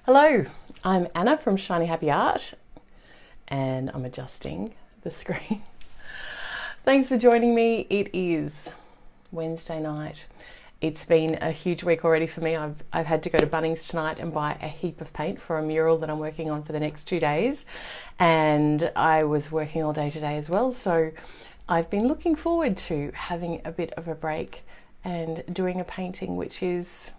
Hello, I'm Anna from Shiny Happy Art, and I'm adjusting the screen. Thanks for joining me. It is Wednesday night. It's been a huge week already for me. I've had to go to Bunnings tonight and buy a heap of paint for a mural that I'm working on for the next 2 days, and I was working all day today as well, so I've been looking forward to having a bit of a break and doing a painting which is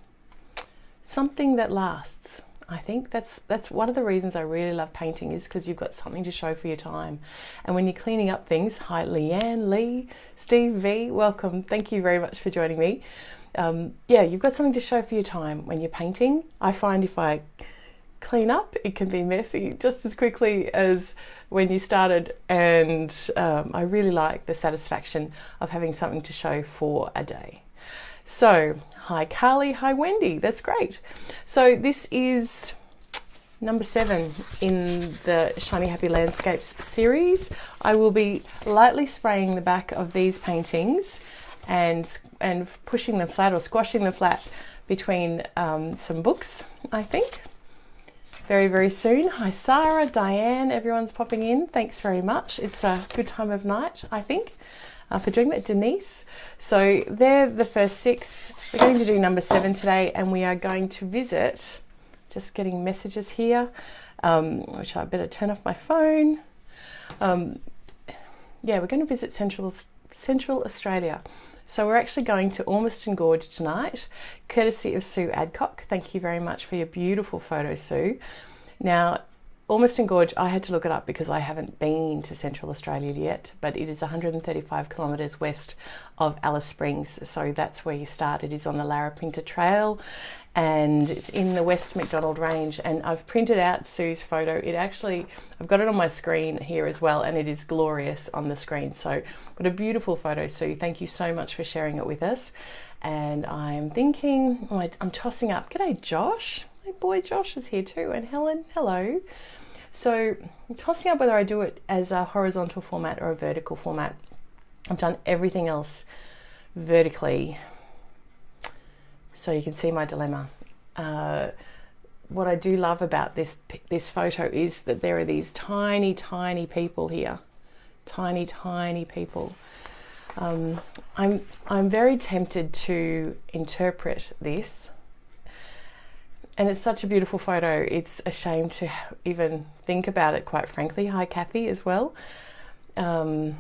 something that lasts. I think that's one of the reasons I really love painting, is because you've got something to show for your time. And when you're cleaning up things, hi Leanne, Lee, Steve V, welcome. Thank you very much for joining me. Yeah, you've got something to show for your time when you're painting. I find if I clean up, it can be messy just as quickly as when you started, and I really like the satisfaction of having something to show for a day. So, hi Carly, hi Wendy, that's great. So this is number 7 in the Shiny Happy Landscapes series. I will be lightly spraying the back of these paintings and pushing them flat or squashing them flat between some books, I think. Very, very soon. Hi Sarah, Diane, everyone's popping in. Thanks very much. It's a good time of night, I think, for doing that. Denise. So they're the first 6. We're going to do number 7 today, and we are going to visit, just getting messages here, which I better turn off my phone. Yeah, we're going to visit Central Australia. So we're actually going to Ormiston Gorge tonight, courtesy of Sue Adcock. Thank you very much for your beautiful photo, Sue. Now, Ormiston Gorge, I had to look it up because I haven't been to Central Australia yet, but it is 135 kilometres west of Alice Springs, so that's where you start. It is on the Larapinta Trail, and it's in the West Macdonald Range, and I've printed out Sue's photo. I've got it on my screen here as well, and it is glorious on the screen. So what a beautiful photo, Sue. Thank you so much for sharing it with us. And I'm thinking, I'm tossing up. G'day, Josh. My boy Josh is here too, and Helen, hello. So I'm tossing up whether I do it as a horizontal format or a vertical format. I've done everything else vertically, so you can see my dilemma. What I do love about this photo is that there are these tiny, tiny people here. Tiny, tiny people. I'm very tempted to interpret this. And it's such a beautiful photo. It's a shame to even think about it, quite frankly. Hi, Kathy, as well. I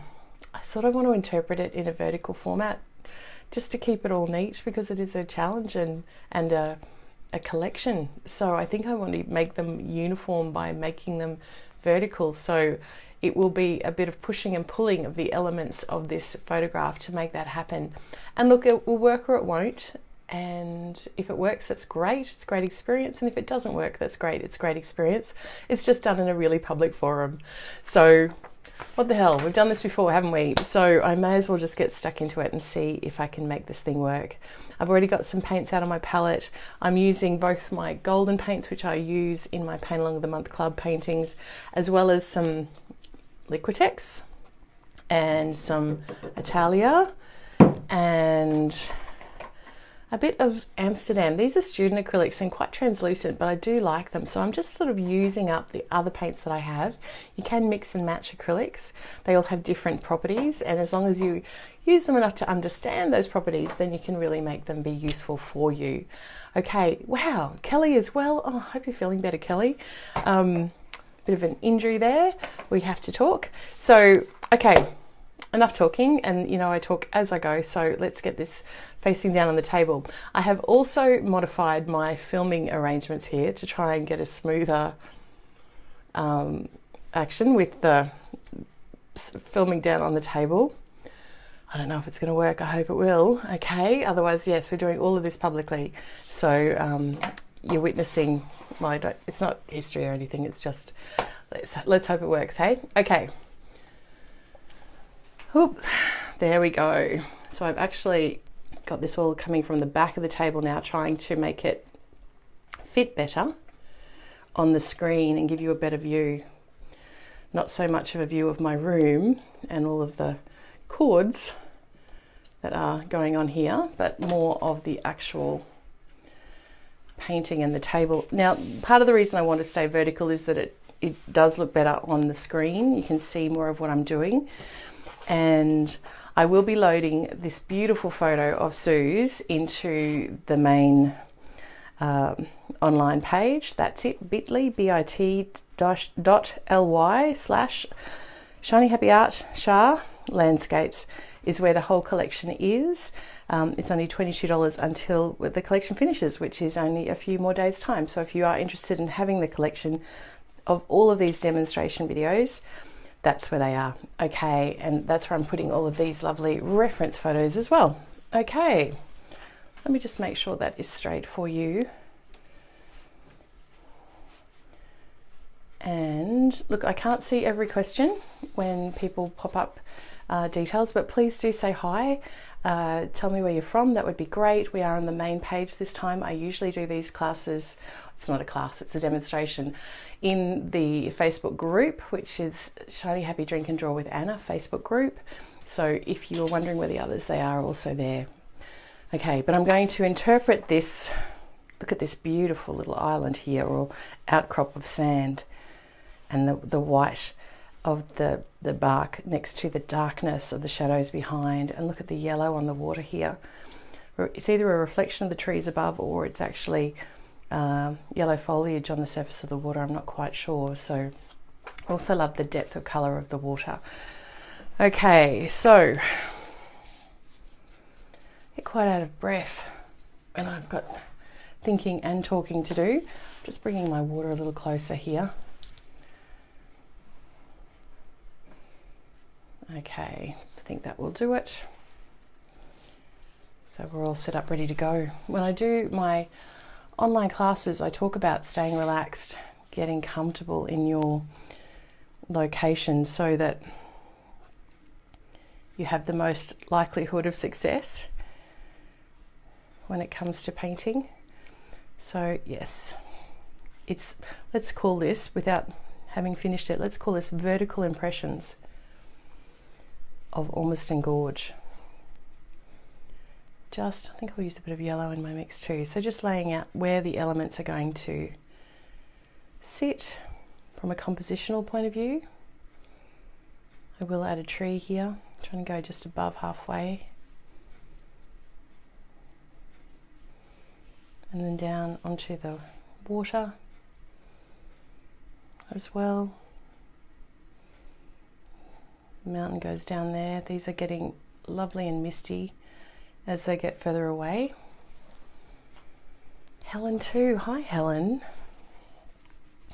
sort of want to interpret it in a vertical format, just to keep it all neat, because it is a challenge and a collection. So I think I want to make them uniform by making them vertical. So it will be a bit of pushing and pulling of the elements of this photograph to make that happen. And look, it will work or it won't. And if it works, that's great. It's a great experience. And if it doesn't work, that's great. It's a great experience. It's just done in a really public forum. So what the hell? We've done this before, haven't we? So I may as well just get stuck into it and see if I can make this thing work. I've already got some paints out on my palette. I'm using both my golden paints, which I use in my Paint Along the Month Club paintings, as well as some Liquitex and some Italia and a bit of Amsterdam. These are student acrylics and quite translucent, but I do like them. So I'm just sort of using up the other paints that I have. You can mix and match acrylics. They all have different properties, and as long as you use them enough to understand those properties, then you can really make them be useful for you. Okay, wow, Kelly as well. Oh, I hope you're feeling better, Kelly. Bit of an injury there. We have to talk. So, okay, enough talking, and I talk as I go, so let's get this facing down on the table. I have also modified my filming arrangements here to try and get a smoother action with the filming down on the table. I don't know if it's going to work. I hope it will. Okay, otherwise, yes, we're doing all of this publicly, so you're witnessing it's not history or anything, it's just let's hope it works. Hey, okay. Oop, there we go. So I've actually got this all coming from the back of the table now, trying to make it fit better on the screen and give you a better view. Not so much of a view of my room and all of the cords that are going on here, but more of the actual painting and the table. Now, part of the reason I want to stay vertical is that it does look better on the screen. You can see more of what I'm doing. And I will be loading this beautiful photo of Sue's into the main online page. That's it, bit.ly/shinyhappyart landscapes is where the whole collection is. It's only $22 until the collection finishes, which is only a few more days' time. So if you are interested in having the collection of all of these demonstration videos, that's where they are. Okay, and that's where I'm putting all of these lovely reference photos as well. Okay, let me just make sure that is straight for you. And look, I can't see every question when people pop up details, but please do say hi. Tell me where you're from. That would be great. We are on the main page this time. I usually do these classes, it's not a class, it's a demonstration, in the Facebook group, which is Shiny Happy Drink and Draw with Anna Facebook group. So if you're wondering where the others, they are also there. Okay, but I'm going to interpret this. Look at this beautiful little island here, or outcrop of sand, and the white of the bark next to the darkness of the shadows behind. And look at the yellow on the water here. It's either a reflection of the trees above, or it's actually yellow foliage on the surface of the water. I'm not quite sure. So I also love the depth of colour of the water. Okay, so get quite out of breath when I've got thinking and talking to do. Just bringing my water a little closer here. Okay, I think that will do it. So we're all set up, ready to go. When I do my online classes, I talk about staying relaxed, getting comfortable in your location so that you have the most likelihood of success when it comes to painting. So yes, let's call this, without having finished it, let's call this vertical impressions of Ormiston Gorge. I think I'll use a bit of yellow in my mix too. So just laying out where the elements are going to sit from a compositional point of view. I will add a tree here, trying to go just above halfway. And then down onto the water as well. The mountain goes down there. These are getting lovely and misty as they get further away. Helen too. Hi Helen.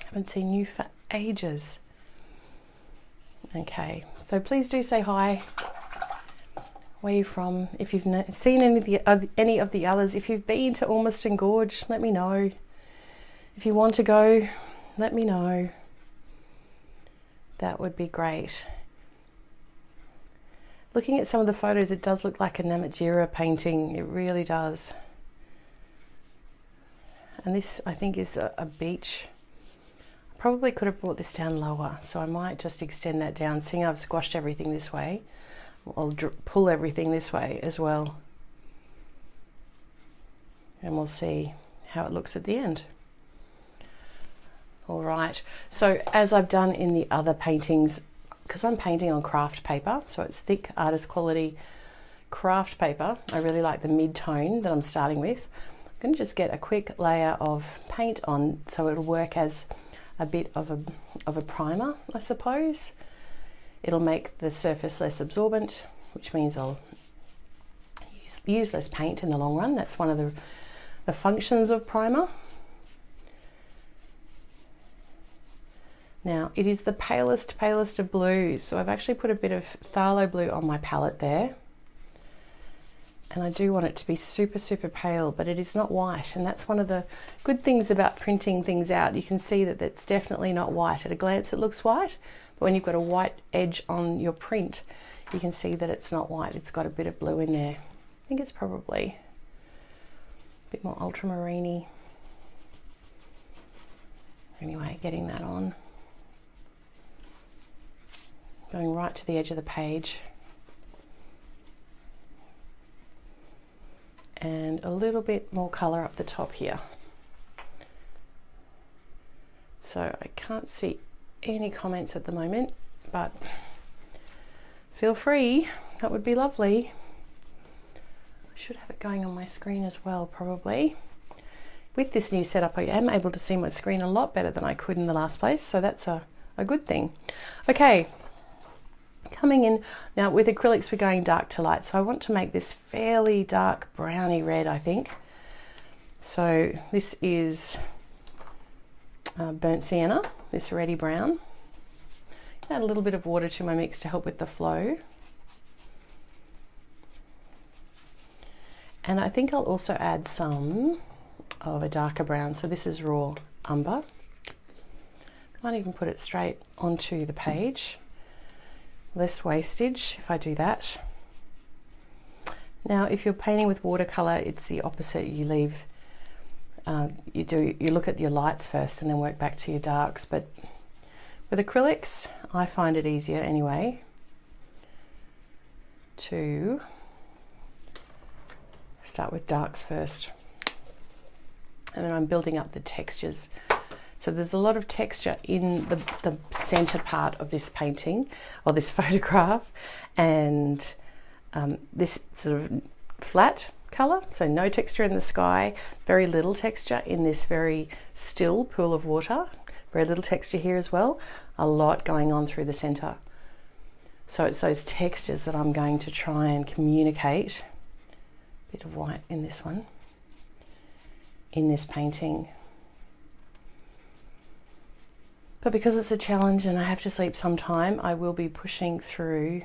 Haven't seen you for ages. Okay, so please do say hi. Where are you from? If you've seen any of the others, if you've been to Ormiston Gorge, let me know. If you want to go, let me know. That would be great. Looking at some of the photos, it does look like a Namatjira painting. It really does. And this, I think, is a beach. I probably could have brought this down lower, so I might just extend that down. Seeing I've squashed everything this way, I'll pull everything this way as well. And we'll see how it looks at the end. All right, so as I've done in the other paintings, because I'm painting on craft paper, so it's thick artist quality craft paper. I really like the mid-tone that I'm starting with. I'm going to just get a quick layer of paint on so it'll work as a bit of a primer, I suppose. It'll make the surface less absorbent, which means I'll use less paint in the long run. That's one of the functions of primer. Now, it is the palest of blues, so I've actually put a bit of phthalo blue on my palette there. And I do want it to be super, super pale, but it is not white. And that's one of the good things about printing things out. You can see that it's definitely not white. At a glance, it looks white, but when you've got a white edge on your print, you can see that it's not white. It's got a bit of blue in there. I think it's probably a bit more ultramarine-y. Anyway, getting that on. Going right to the edge of the page. And a little bit more colour up the top here. So I can't see any comments at the moment, but feel free, that would be lovely. I should have it going on my screen as well, probably. With this new setup, I am able to see my screen a lot better than I could in the last place, so that's a good thing. Okay, coming in now with acrylics, we're going dark to light, so I want to make this fairly dark browny red, I think. So this is burnt sienna, this reddy brown. Add a little bit of water to my mix to help with the flow. And I think I'll also add some of a darker brown. So this is raw umber. Might even put it straight onto the page. Less wastage if I do that. Now, if you're painting with watercolour, it's the opposite. You leave, you look at your lights first and then work back to your darks. But with acrylics, I find it easier anyway to start with darks first. And then I'm building up the textures. So there's a lot of texture in the center part of this painting or this photograph, and this sort of flat color, so no texture in the sky, very little texture in this very still pool of water, very little texture here as well, a lot going on through the center. So it's those textures that I'm going to try and communicate. A bit of white in this one, in this painting. But because it's a challenge and I have to sleep sometime, I will be pushing through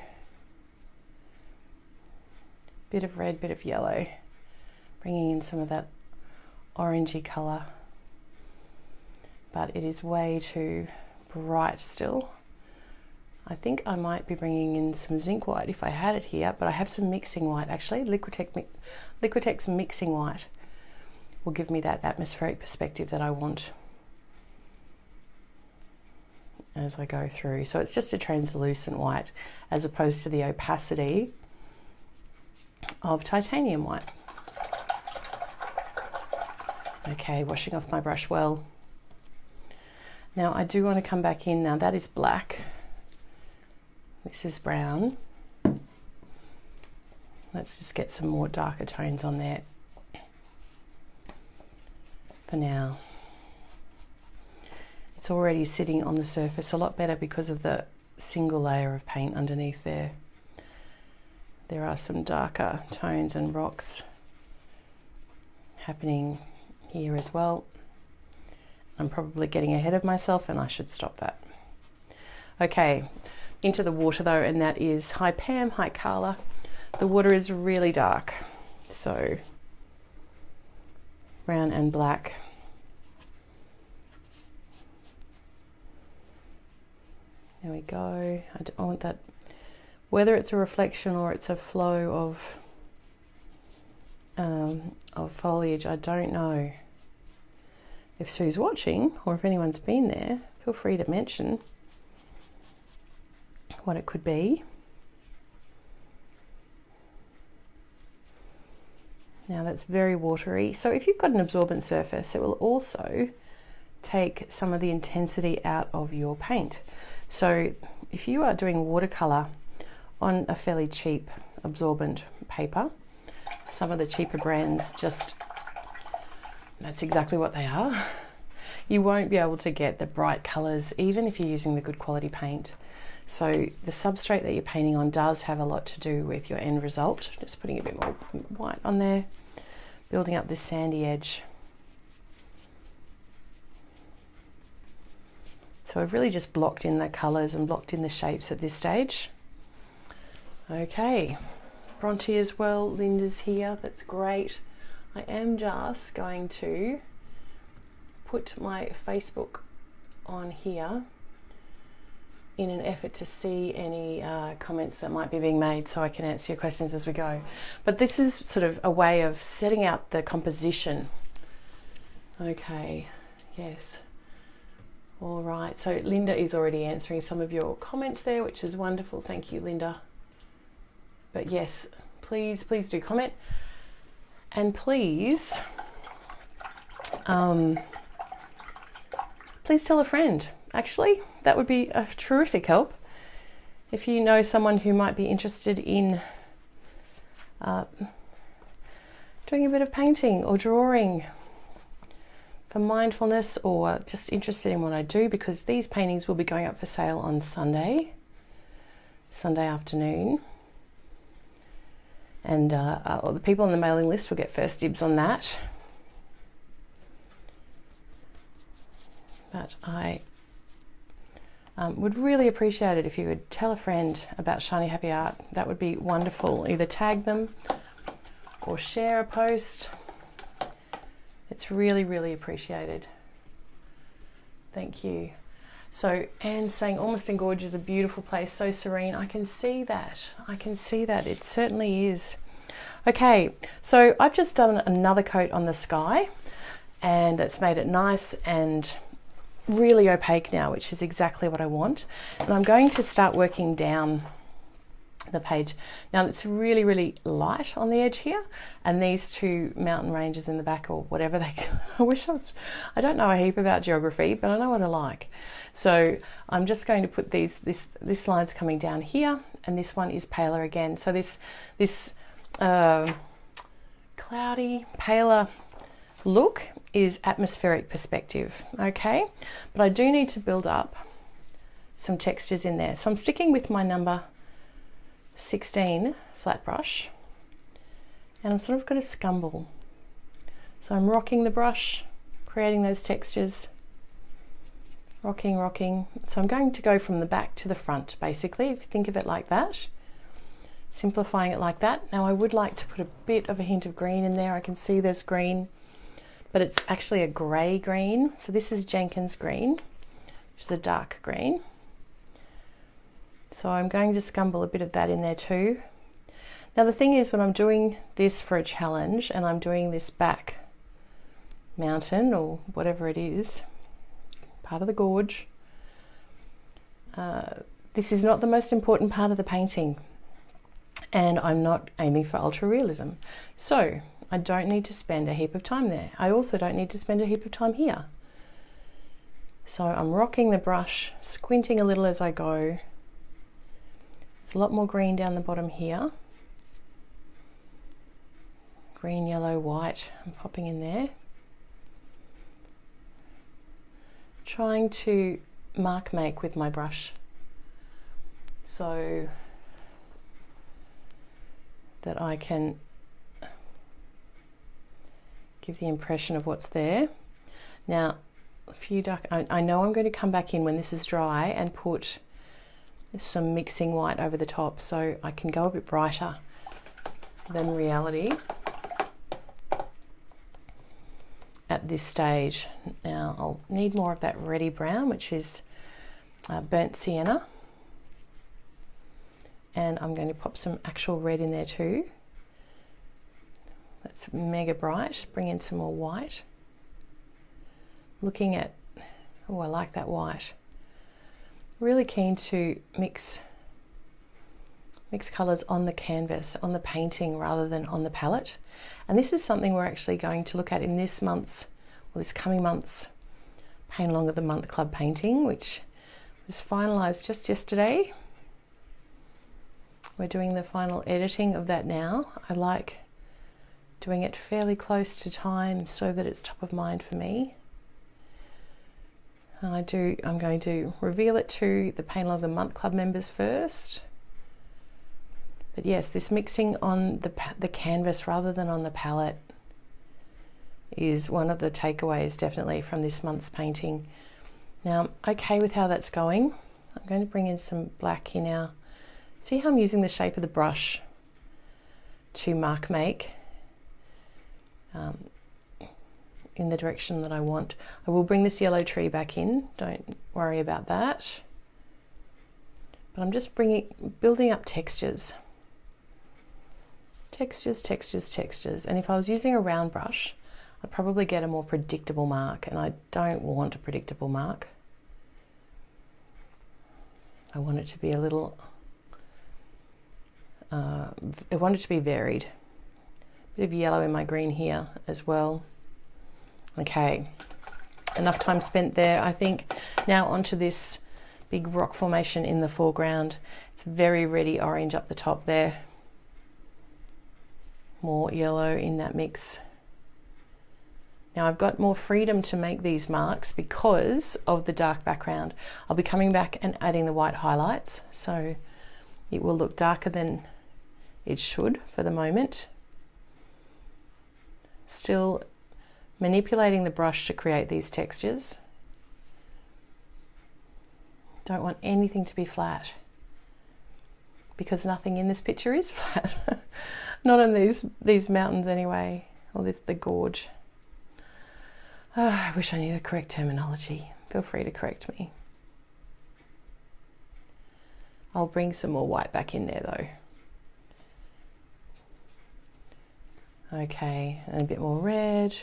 a bit of red, bit of yellow, bringing in some of that orangey colour. But it is way too bright still. I think I might be bringing in some zinc white if I had it here, but I have some mixing white actually. Liquitex mixing white will give me that atmospheric perspective that I want as I go through. So it's just a translucent white as opposed to the opacity of titanium white. Okay, washing off my brush well. Now I do want to come back in. Now that is black. This is brown. Let's just get some more darker tones on there for now. It's already sitting on the surface a lot better because of the single layer of paint underneath there. There are some darker tones and rocks happening here as well. I'm probably getting ahead of myself and I should stop that. Okay, into the water though, and that is hi Pam, hi Carla. The water is really dark, so brown and black. There we go. I want that, whether it's a reflection or it's a flow of foliage, I don't know. If Sue's watching or if anyone's been there, feel free to mention what it could be. Now that's very watery. So if you've got an absorbent surface, it will also take some of the intensity out of your paint. So if you are doing watercolor on a fairly cheap absorbent paper, some of the cheaper brands just, that's exactly what they are. You won't be able to get the bright colors even if you're using the good quality paint. So the substrate that you're painting on does have a lot to do with your end result. Just putting a bit more white on there, building up this sandy edge. So I've really just blocked in the colors and blocked in the shapes at this stage. Okay, Bronte as well, Linda's here, that's great. I am just going to put my Facebook on here in an effort to see any comments that might be being made so I can answer your questions as we go. But this is sort of a way of setting out the composition. Okay, yes. All right, so Linda is already answering some of your comments there, which is wonderful. Thank you, Linda. But yes, please do comment. And please please tell a friend. Actually, that would be a terrific help. If you know someone who might be interested in doing a bit of painting or drawing for mindfulness, or just interested in what I do, because these paintings will be going up for sale on Sunday afternoon. And the people on the mailing list will get first dibs on that. But I would really appreciate it if you would tell a friend about Shiny Happy Art. That would be wonderful. Either tag them or share a post. It's really, really appreciated. Thank you. So Anne's saying Ormiston Gorge is a beautiful place, so serene. I can see that. I can see that. It certainly is. Okay, so I've just done another coat on the sky, and it's made it nice and really opaque now, which is exactly what I want. And I'm going to start working down the page. Now it's really, really light on the edge here, and these two mountain ranges in the back, or whatever they I don't know a heap about geography, but I know what I like. So I'm just going to put this line's coming down here, and this one is paler again. So this cloudy, paler look is atmospheric perspective, okay? But I do need to build up some textures in there. So I'm sticking with my number 16 flat brush, and I'm sort of got a scumble. So I'm rocking the brush, creating those textures, rocking. So I'm going to go from the back to the front, basically, if you think of it like that, simplifying it like that. Now I would like to put a bit of a hint of green in there. I can see there's green, but it's actually a grey green. So this is Jenkins green, which is a dark green. So I'm going to scumble a bit of that in there too. Now the thing is, when I'm doing this for a challenge and I'm doing this back mountain or whatever it is, part of the gorge, this is not the most important part of the painting, and I'm not aiming for ultra realism. So I don't need to spend a heap of time there. I also don't need to spend a heap of time here. So I'm rocking the brush, squinting a little as I go. There's a lot more green down the bottom here. Green, yellow, white, I'm popping in there. Trying to mark make with my brush so that I can give the impression of what's there. Now, a few dark, I know I'm going to come back in when this is dry and put some mixing white over the top, so I can go a bit brighter than reality at this stage. Now I'll need more of that reddy brown, which is burnt sienna, and I'm going to pop some actual red in there too. That's mega bright. Bring in some more white. Looking at, oh, I like that white. Really keen to mix colours on the canvas, on the painting, rather than on the palette. And this is something we're actually going to look at in this month's, or this coming month's, Paint Along of the Month Club painting, which was finalised just yesterday. We're doing the final editing of that now. I like doing it fairly close to time so that it's top of mind for me. And I'm going to reveal it to the Paint Along of the Month Club members first. But yes, this mixing on the canvas rather than on the palette is one of the takeaways definitely from this month's painting. Now I'm okay with how that's going. I'm going to bring in some black here now. See how I'm using the shape of the brush to mark make in the direction that I want. I will bring this yellow tree back in, don't worry about that. But I'm just building up textures. Textures. And if I was using a round brush, I'd probably get a more predictable mark, and I don't want a predictable mark. I want it to be a little, I want it to be varied. A bit of yellow in my green here as well. Okay, enough time spent there, I think. Now onto this big rock formation in the foreground. It's very reddy orange up the top there. More yellow in that mix. Now I've got more freedom to make these marks because of the dark background. I'll be coming back and adding the white highlights, so it will look darker than it should for the moment. Still manipulating the brush to create these textures. Don't want anything to be flat, because nothing in this picture is flat. Not on these mountains anyway, or the gorge. Oh, I wish I knew the correct terminology. Feel free to correct me. I'll bring some more white back in there though. Okay, and a bit more red.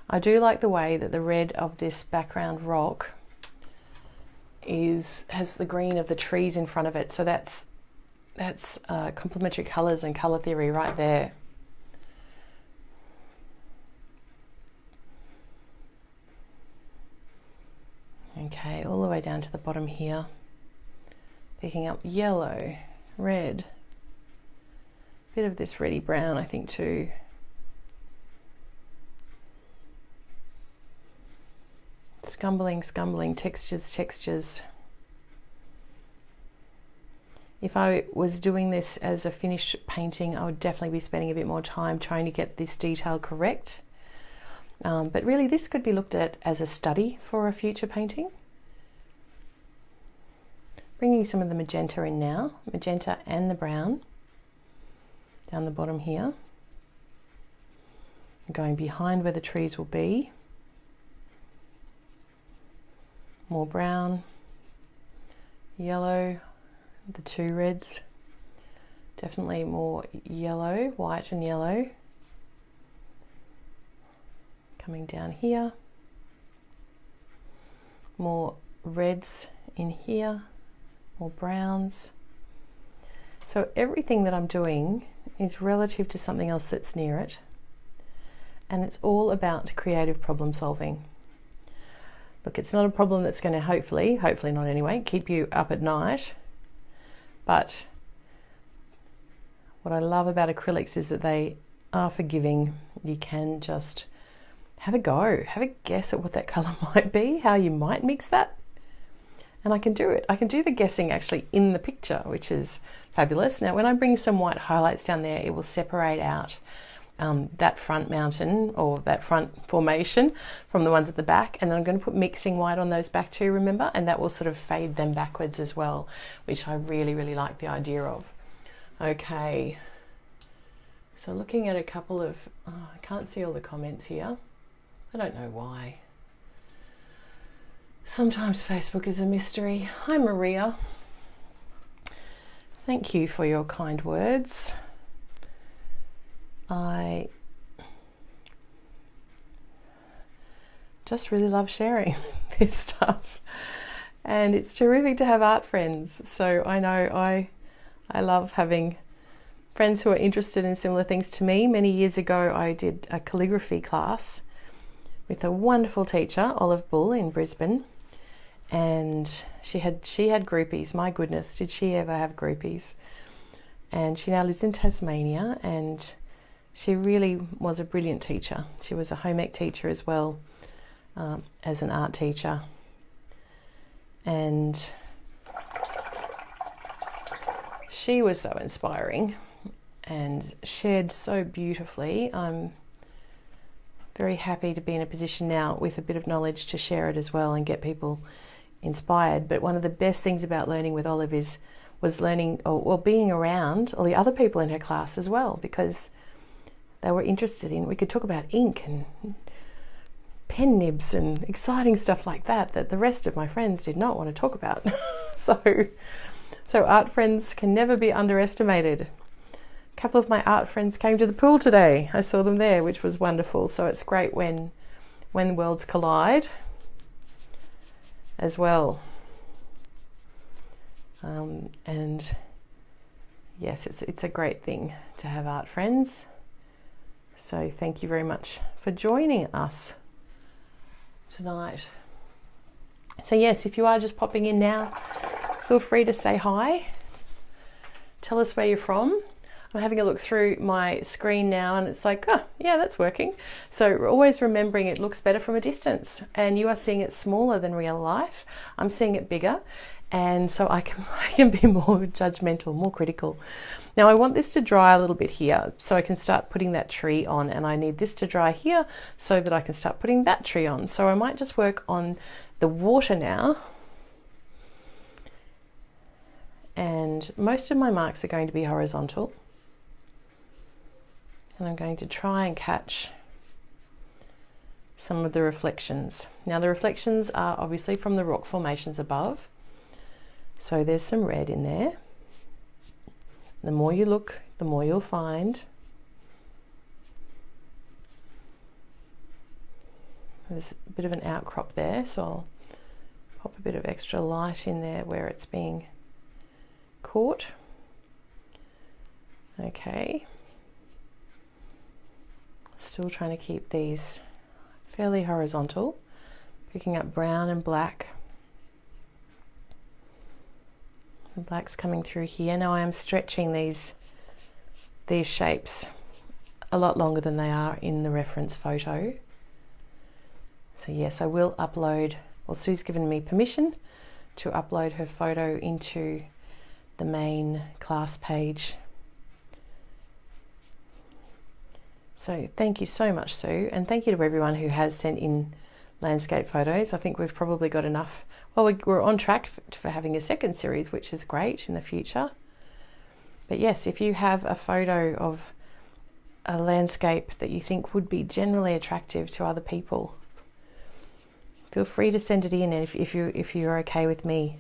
I do like the way that the red of this background rock has the green of the trees in front of it. So that's complementary colours and colour theory right there. Okay, all the way down to the bottom here. Picking up yellow, red, bit of this reddy brown I think too. Scumbling, textures. If I was doing this as a finished painting, I would definitely be spending a bit more time trying to get this detail correct. But really this could be looked at as a study for a future painting. Bringing some of the magenta in now, magenta and the brown, down the bottom here. Going behind where the trees will be. More brown, yellow, the two reds. Definitely more yellow, white and yellow. Coming down here. More reds in here, more browns. So everything that I'm doing is relative to something else that's near it. And it's all about creative problem solving. Look, it's not a problem that's going to hopefully not anyway, keep you up at night. But what I love about acrylics is that they are forgiving. You can just have a go, have a guess at what that colour might be, how you might mix that. And I can do it. I can do the guessing actually in the picture, which is fabulous. Now, when I bring some white highlights down there, it will separate out that front mountain or that front formation from the ones at the back. And then I'm going to put mixing white on those back too, remember? And that will sort of fade them backwards as well, which I really, really like the idea of. Okay. So looking at a couple of, I can't see all the comments here. I don't know why. Sometimes Facebook is a mystery. Hi Maria. Thank you for your kind words. I just really love sharing this stuff. And it's terrific to have art friends. So I know I love having friends who are interested in similar things to me. Many years ago I did a calligraphy class with a wonderful teacher, Olive Bull in Brisbane. And she had groupies. My goodness, did she ever have groupies? And she now lives in Tasmania, and she really was a brilliant teacher. She was a home ec teacher as well as an art teacher. And she was so inspiring and shared so beautifully. I'm very happy to be in a position now with a bit of knowledge to share it as well and get people inspired. But one of the best things about learning with Olive was learning or being around all the other people in her class as well, because they were interested in, we could talk about ink and pen nibs and exciting stuff like that the rest of my friends did not want to talk about. So art friends can never be underestimated. A couple of my art friends came to the pool today. I saw them there, which was wonderful. So it's great when worlds collide as well. And yes, it's a great thing to have art friends. So thank you very much for joining us tonight. So yes, if you are just popping in now, feel free to say hi. Tell us where you're from. I'm having a look through my screen now and it's like, oh, yeah, that's working. So always remembering it looks better from a distance, and you are seeing it smaller than real life. I'm seeing it bigger, and so I can be more judgmental, more critical. Now I want this to dry a little bit here so I can start putting that tree on, and I need this to dry here so that I can start putting that tree on. So I might just work on the water now. And most of my marks are going to be horizontal. And I'm going to try and catch some of the reflections. Now the reflections are obviously from the rock formations above. So there's some red in there. The more you look, the more you'll find. There's a bit of an outcrop there, so I'll pop a bit of extra light in there where it's being caught. Okay. Still trying to keep these fairly horizontal, picking up brown and black. The black's coming through here. Now I am stretching these shapes a lot longer than they are in the reference photo. So yes, I will upload, well, Sue's given me permission to upload her photo into the main class page. So thank you so much, Sue, and thank you to everyone who has sent in landscape photos. I think we've probably got enough. Well, we're on track for having a second series, which is great in the future. But yes, if you have a photo of a landscape that you think would be generally attractive to other people, feel free to send it in, and if you're okay with me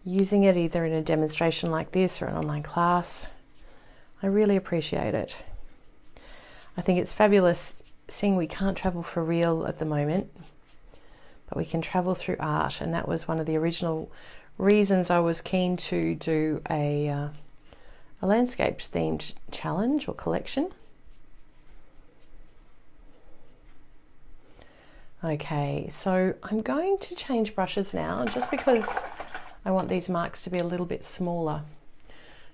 using it either in a demonstration like this or an online class, I really appreciate it. I think it's fabulous seeing we can't travel for real at the moment, but we can travel through art, and that was one of the original reasons I was keen to do a landscape themed challenge or collection. Okay, so I'm going to change brushes now just because I want these marks to be a little bit smaller.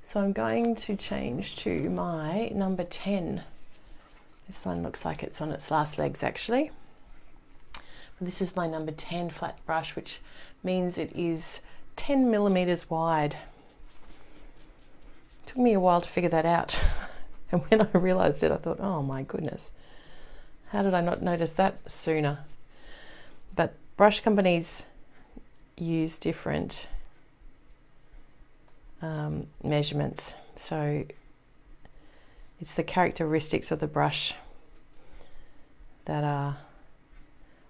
So I'm going to change to my number 10. This one looks like it's on its last legs actually. This is my number 10 flat brush, which means it is 10 millimeters wide. It took me a while to figure that out. And when I realized it, I thought, oh my goodness, how did I not notice that sooner? But brush companies use different measurements. So it's the characteristics of the brush that are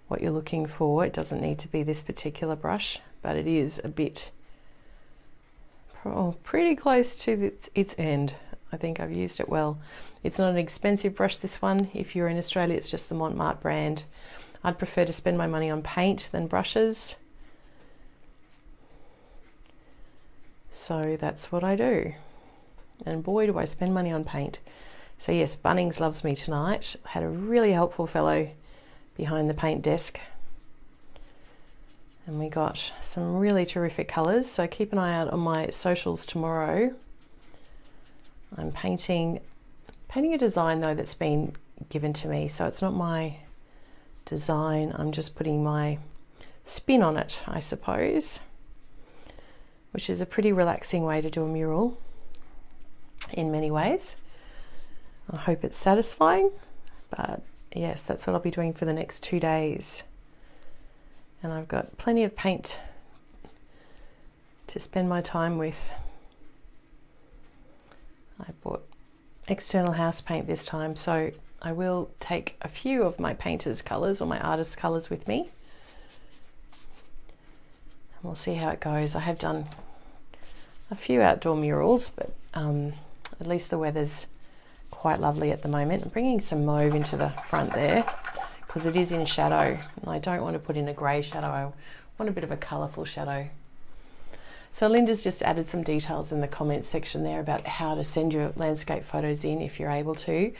what you're looking for. It doesn't need to be this particular brush, but it is a bit, pretty close to its end. I think I've used it well. It's not an expensive brush, this one. If you're in Australia, it's just the Montmartre brand. I'd prefer to spend my money on paint than brushes. So that's what I do. And boy, do I spend money on paint. So yes, Bunnings loves me tonight. I had a really helpful fellow behind the paint desk. And we got some really terrific colours. So keep an eye out on my socials tomorrow. I'm painting a design though that's been given to me. So it's not my design. I'm just putting my spin on it, I suppose, which is a pretty relaxing way to do a mural in many ways. I hope it's satisfying, but yes, that's what I'll be doing for the next 2 days. And I've got plenty of paint to spend my time with. I bought external house paint this time, so I will take a few of my painter's colours or my artist's colours with me. And we'll see how it goes. I have done a few outdoor murals, but at least the weather's quite lovely at the moment. I'm bringing some mauve into the front there because it is in shadow, and I don't want to put in a grey shadow. I want a bit of a colourful shadow. So Linda's just added some details in the comments section there about how to send your landscape photos in if you're able to.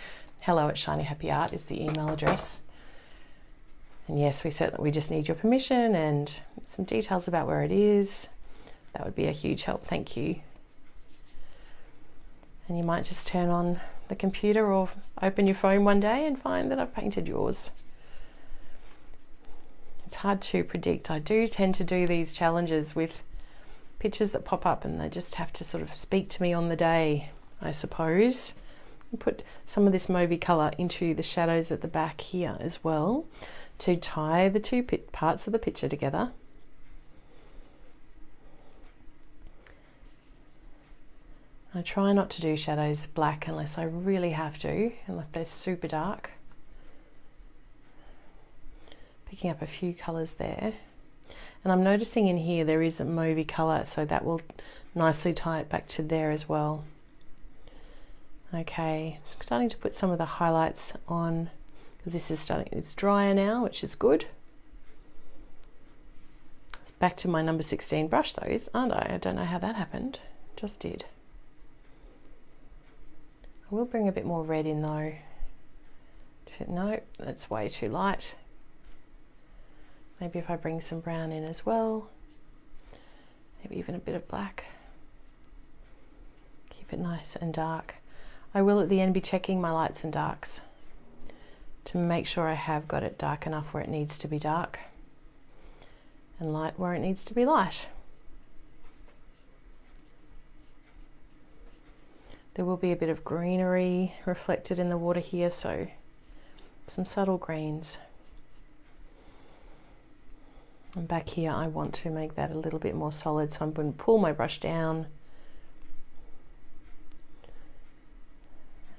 hello@shinyhappyart is the email address. And yes, we just need your permission and some details about where it is. That would be a huge help, thank you. And you might just turn on the computer or open your phone one day and find that I've painted yours. It's hard to predict. I do tend to do these challenges with pictures that pop up and they just have to sort of speak to me on the day, I suppose. And put some of this mauvey colour into the shadows at the back here as well to tie the two parts of the picture together. I try not to do shadows black unless I really have to, unless they're super dark. Picking up a few colours there. And I'm noticing in here there is a mauvey colour, so that will nicely tie it back to there as well. Okay, so I'm starting to put some of the highlights on because this is it's drier now, which is good. It's back to my number 16 brush though, aren't I? I don't know how that happened. Just did. I will bring a bit more red in though. No, that's way too light. Maybe if I bring some brown in as well, maybe even a bit of black. Keep it nice and dark. I will at the end be checking my lights and darks to make sure I have got it dark enough where it needs to be dark and light where it needs to be light. There will be a bit of greenery reflected in the water here, so some subtle greens. And back here I want to make that a little bit more solid, so I'm going to pull my brush down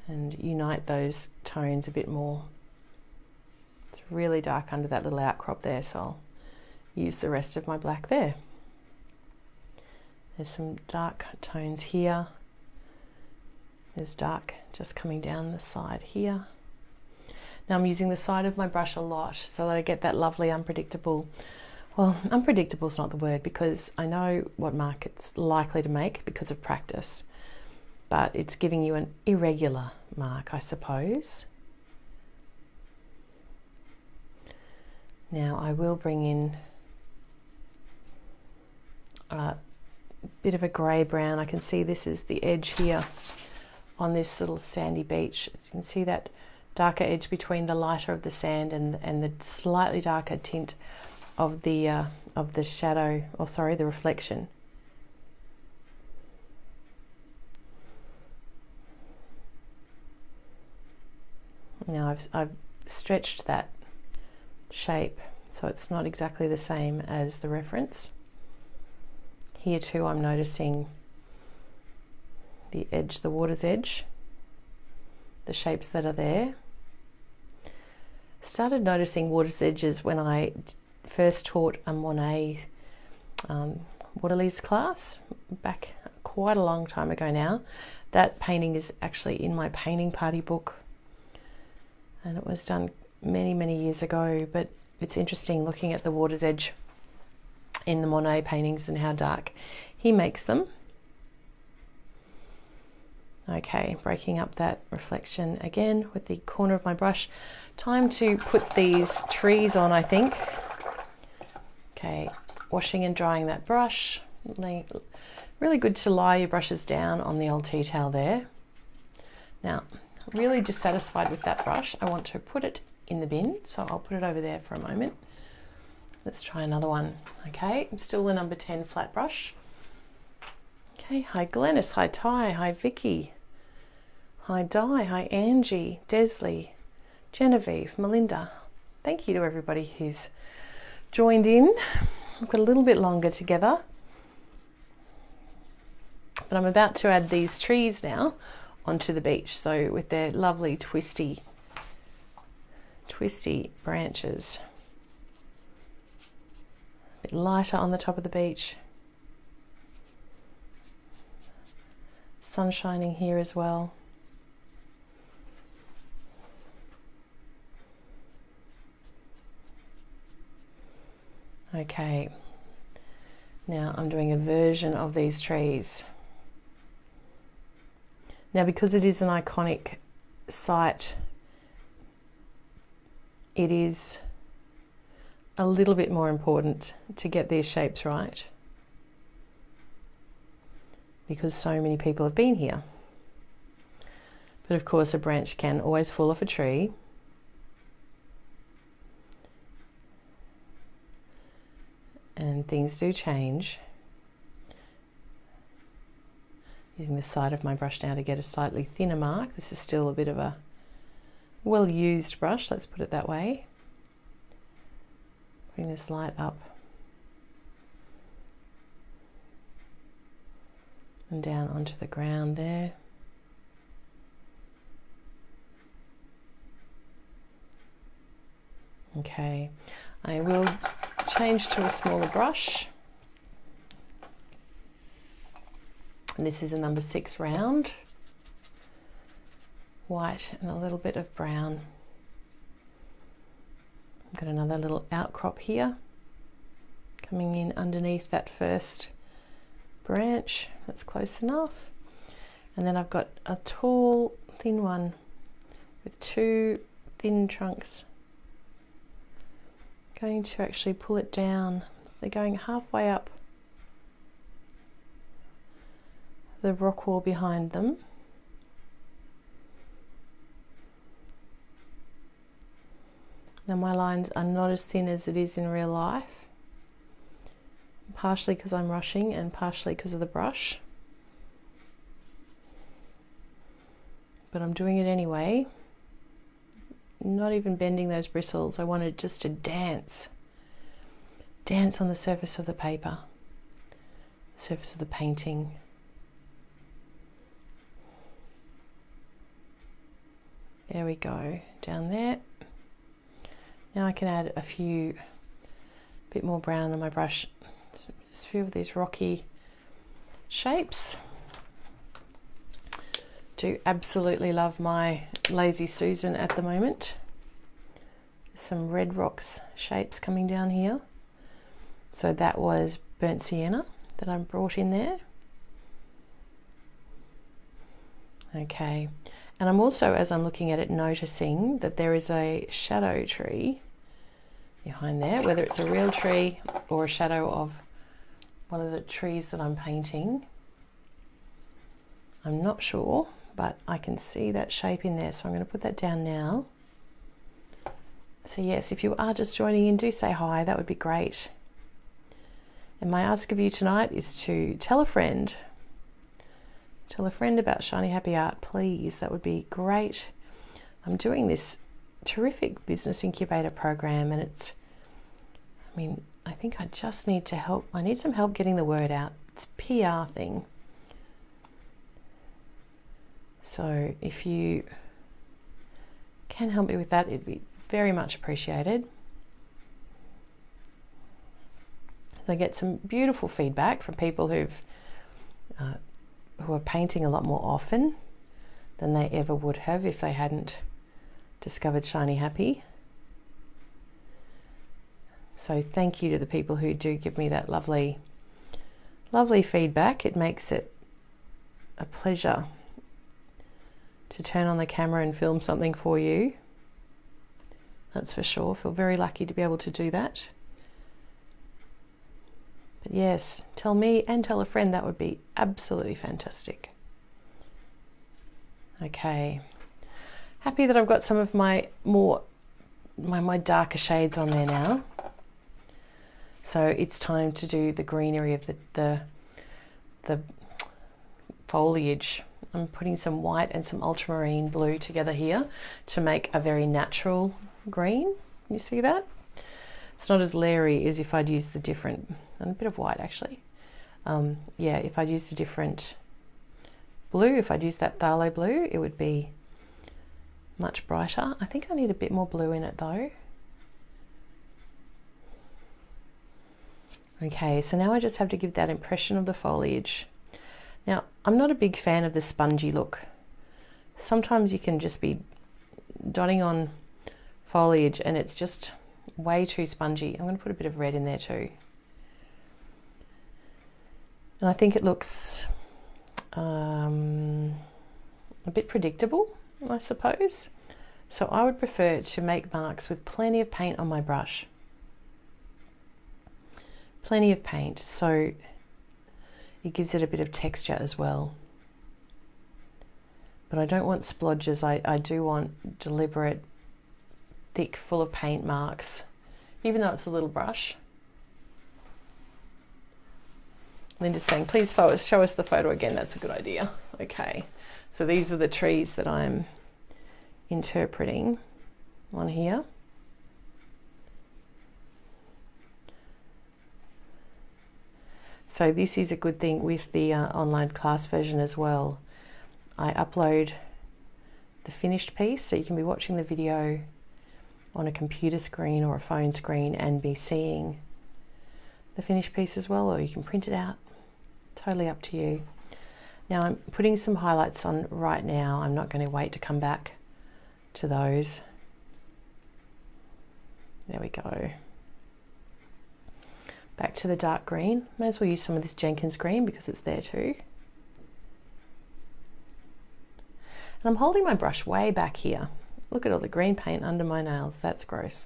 and unite those tones a bit more. It's really dark under that little outcrop there, so I'll use the rest of my black there. There's some dark tones here. There's dark just coming down the side here. Now I'm using the side of my brush a lot so that I get that lovely unpredictable, well, unpredictable is not the word because I know what mark it's likely to make because of practice, but it's giving you an irregular mark, I suppose. Now I will bring in a bit of a grey brown. I can see this is the edge here on this little sandy beach. As you can see that darker edge between the lighter of the sand and the slightly darker tint of the shadow, or sorry, the reflection. Now I've stretched that shape so it's not exactly the same as the reference. Here too I'm noticing the edge, the water's edge, the shapes that are there. Started noticing water's edges when I first taught a Monet waterlilies class back quite a long time ago now. That painting is actually in my painting party book and it was done many years ago, but it's interesting looking at the water's edge in the Monet paintings and how dark he makes them. Okay, breaking up that reflection again with the corner of my brush. Time to put these trees on, I think. Okay, washing and drying that brush. Really good to lie your brushes down on the old tea towel there. Now, really dissatisfied with that brush. I want to put it in the bin, so I'll put it over there for a moment. Let's try another one. Okay, I'm still the number 10 flat brush. Okay, hi Glennis, hi Ty, hi Vicky, hi Di, hi Angie, Desley, Genevieve, Melinda. Thank you to everybody who's joined in. We've got a little bit longer together, but I'm about to add these trees now onto the beach. So with their lovely twisty branches. A bit lighter on the top of the beach. Sun shining here as well. Okay, now I'm doing a version of these trees. Now because it is an iconic site, it is a little bit more important to get these shapes right, because so many people have been here. But of course, a branch can always fall off a tree. And things do change. Using the side of my brush now to get a slightly thinner mark. This is still a bit of a well-used brush, let's put it that way. Bring this light up and down onto the ground there. Okay, I will change to a smaller brush. And this is a number 6 round. White and a little bit of brown. I've got another little outcrop here coming in underneath that first branch. That's close enough. And then I've got a tall, thin one with 2 thin trunks. Going to actually pull it down. They're going halfway up the rock wall behind them. Now my lines are not as thin as it is in real life, partially because I'm rushing and partially because of the brush. But I'm doing it anyway. Not even bending those bristles. I wanted just to dance on the surface of the paper, the surface of the painting. There we go, down there. Now I can add a bit more brown on my brush. Just a few of these rocky shapes. Do absolutely love my Lazy Susan at the moment. Some red rocks shapes coming down here. So that was burnt sienna that I brought in there. Okay, and I'm also, as I'm looking at it, noticing that there is a shadow tree behind there, whether it's a real tree or a shadow of one of the trees that I'm painting. I'm not sure, but I can see that shape in there, so I'm going to put that down now. So yes, if you are just joining in, do say hi, that would be great. And my ask of you tonight is to tell a friend about Shiny Happy Art, please. That would be great. I'm doing this terrific business incubator program, and I think I just need to help. I need some help getting the word out. It's a PR thing. So if you can help me with that, it'd be very much appreciated. I get some beautiful feedback from people who are painting a lot more often than they ever would have if they hadn't discovered Shiny Happy. So thank you to the people who do give me that lovely feedback. It makes it a pleasure to turn on the camera and film something for you. That's for sure. I feel very lucky to be able to do that. But yes, tell me and tell a friend, that would be absolutely fantastic. Okay, happy that I've got some of my darker shades on there now. So it's time to do the greenery of the foliage. I'm putting some white and some ultramarine blue together here to make a very natural green. You see that? It's not as leery as if I'd used the different, and a bit of white actually. Yeah, if I'd used a different blue, if I'd used that phthalo blue, it would be much brighter. I think I need a bit more blue in it though. Okay, so now I just have to give that impression of the foliage. Now, I'm not a big fan of the spongy look. Sometimes you can just be dotting on foliage and it's just way too spongy. I'm going to put a bit of red in there too. And I think it looks a bit predictable, I suppose. So I would prefer to make marks with plenty of paint on my brush. Plenty of paint, so it gives it a bit of texture as well. But I don't want splodges, I do want deliberate, thick, full of paint marks, even though it's a little brush. Linda's saying, please show us the photo again. That's a good idea. Okay, so these are the trees that I'm interpreting on here. So this is a good thing with the online class version as well. I upload the finished piece, so you can be watching the video on a computer screen or a phone screen and be seeing the finished piece as well, or you can print it out. Totally up to you. Now I'm putting some highlights on right now. I'm not going to wait to come back to those. There we go. Back to the dark green. May as well use some of this Jenkins green because it's there too. And I'm holding my brush way back here. Look at all the green paint under my nails. That's gross.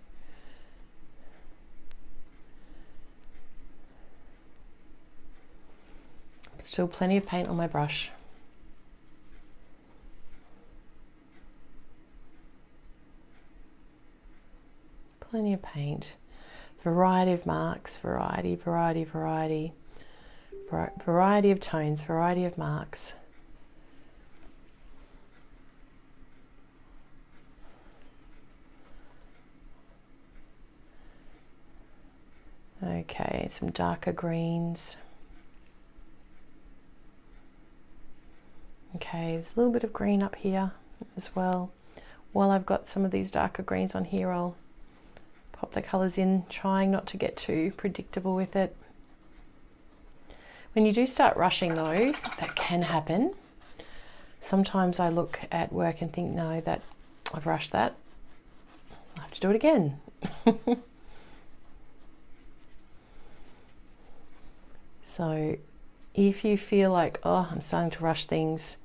Still plenty of paint on my brush. Plenty of paint. Variety of marks, variety of tones, variety of marks. Okay, some darker greens. Okay, there's a little bit of green up here as well. While I've got some of these darker greens on here, I'll pop the colours in, trying not to get too predictable with it. When you do start rushing though, that can happen. Sometimes I look at work and think, no, that I've rushed that. I have to do it again. So if you feel like, oh, I'm starting to rush things,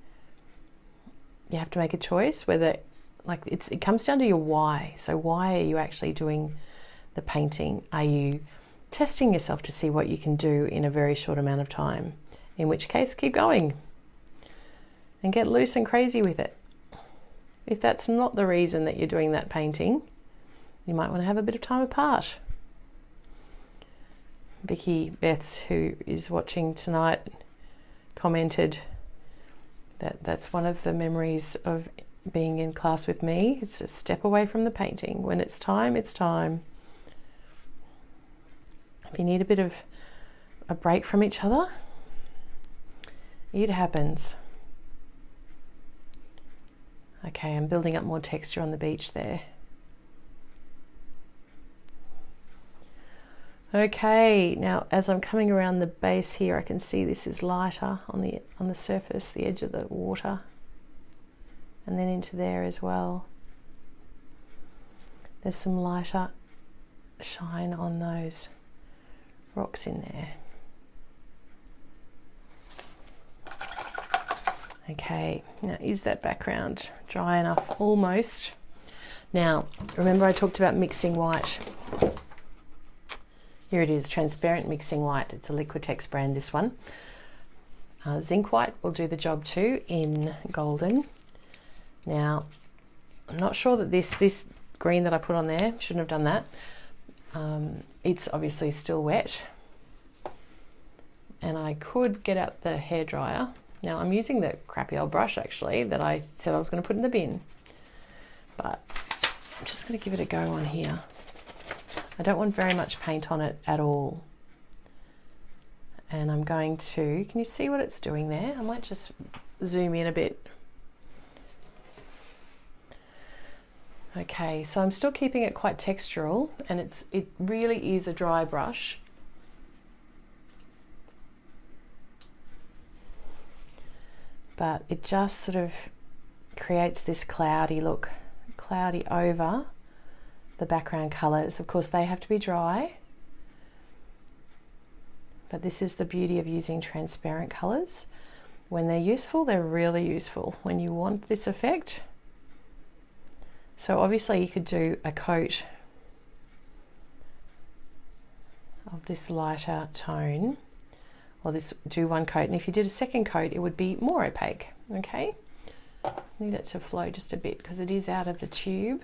you have to make a choice whether, like, it comes down to your why. So why are you actually doing the painting? Are you testing yourself to see what you can do in a very short amount of time? In which case, keep going and get loose and crazy with it. If that's not the reason that you're doing that painting, you might want to have a bit of time apart. Vicky Beths, who is watching tonight, commented that that's one of the memories of being in class with me. It's a step away from the painting. When it's time, it's time. If you need a bit of a break from each other, it happens. Okay, I'm building up more texture on the beach there. Okay, now as I'm coming around the base here, I can see this is lighter on the surface, the edge of the water, and then into there as well. There's some lighter shine on those rocks in there. Okay, now is that background dry enough? Almost. Now, remember I talked about mixing white. Here it is, transparent mixing white. It's a Liquitex brand, this one. Zinc white will do the job too in golden. Now, I'm not sure that this green that I put on there, shouldn't have done that. It's obviously still wet. And I could get out the hairdryer. Now I'm using the crappy old brush actually that I said I was going to put in the bin. But I'm just going to give it a go on here. I don't want very much paint on it at all. And I'm going to, can you see what it's doing there? I might just zoom in a bit. Okay, so I'm still keeping it quite textural, and it really is a dry brush. But it just sort of creates this cloudy look, cloudy over the background colours. Of course, they have to be dry, but this is the beauty of using transparent colours. When they're useful, they're really useful when you want this effect. So obviously you could do a coat of this lighter tone, or this, do one coat, and if you did a second coat it would be more opaque. Okay, need it to flow just a bit because it is out of the tube.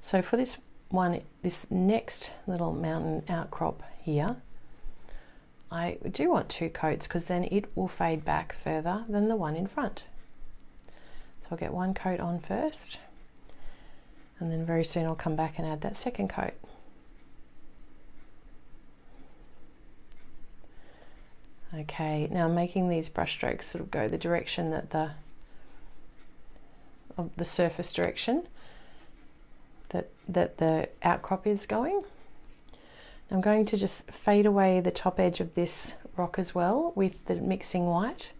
So for this one, this next little mountain outcrop here, I do want 2 coats because then it will fade back further than the one in front. So I'll get 1 coat on first, and then very soon I'll come back and add that second coat. Okay, now I'm making these brush strokes sort of go the direction that of the surface direction that the outcrop is going. I'm going to just fade away the top edge of this rock as well with the mixing white.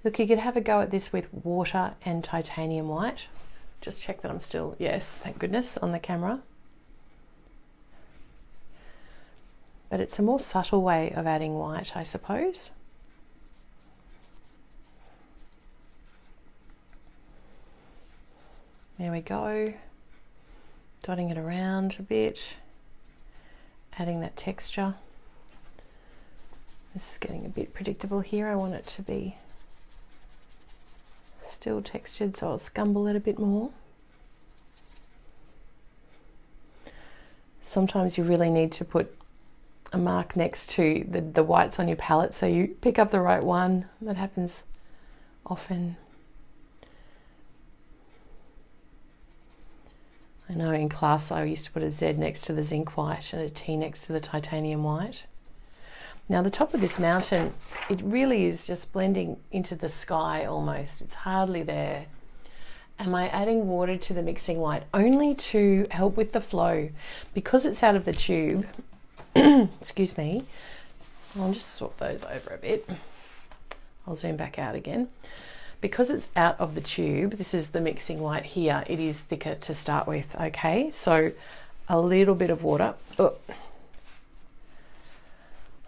Look, you could have a go at this with water and titanium white. Just check that I'm still, yes, thank goodness, on the camera. But it's a more subtle way of adding white, I suppose. There we go, dotting it around a bit, adding that texture. This is getting a bit predictable here. I want it to be still textured, so I'll scumble it a bit more. Sometimes you really need to put a mark next to the whites on your palette so you pick up the right one. That happens often. I know in class I used to put a Z next to the zinc white and a T next to the titanium white. Now the top of this mountain, it really is just blending into the sky almost. It's hardly there. Am I adding water to the mixing white? Only to help with the flow. Because it's out of the tube, excuse me, I'll just swap those over a bit. I'll zoom back out again. Because it's out of the tube, this is the mixing white here, it is thicker to start with, okay? So a little bit of water. Oh.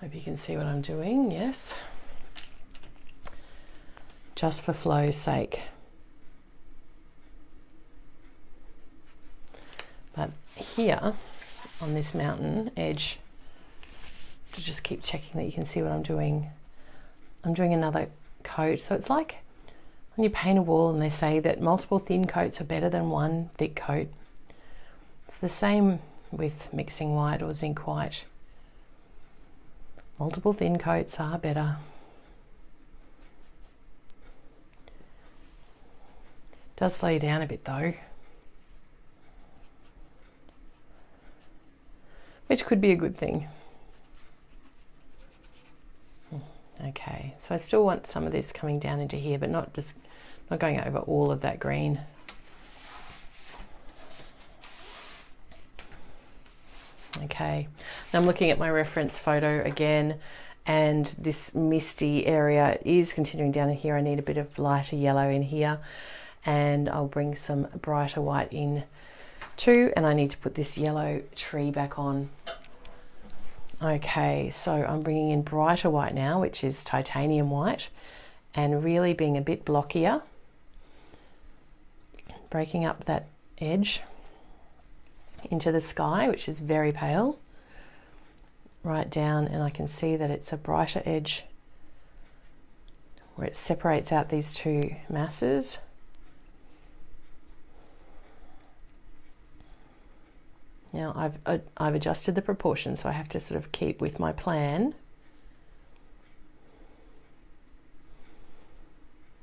Hope you can see what I'm doing, yes. Just for flow's sake. But here, on this mountain edge, to just keep checking that you can see what I'm doing another coat. So it's like when you paint a wall and they say that multiple thin coats are better than one thick coat. It's the same with mixing white or zinc white. Multiple thin coats are better. Does slow you down a bit though, which could be a good thing. Okay, so I still want some of this coming down into here, but not going over all of that green. Okay, now I'm looking at my reference photo again, and this misty area is continuing down in here. I need a bit of lighter yellow in here, and I'll bring some brighter white in too, and I need to put this yellow tree back on. Okay, so I'm bringing in brighter white now, which is titanium white, and really being a bit blockier, breaking up that edge into the sky, which is very pale, right down, and I can see that it's a brighter edge where it separates out these two masses. Now I've adjusted the proportions, so I have to sort of keep with my plan.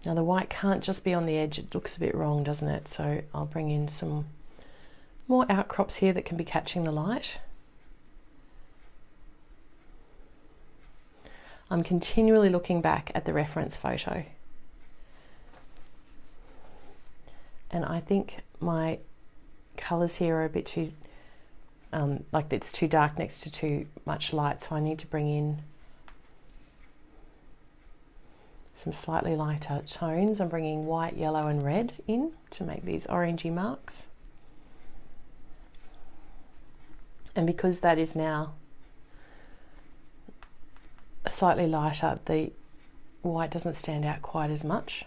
Now the white can't just be on the edge, it looks a bit wrong, doesn't it? So I'll bring in some more outcrops here that can be catching the light. I'm continually looking back at the reference photo. And I think my colours here are a bit too, like it's too dark next to too much light, so I need to bring in some slightly lighter tones. I'm bringing white, yellow and red in to make these orangey marks. And because that is now slightly lighter, the white doesn't stand out quite as much.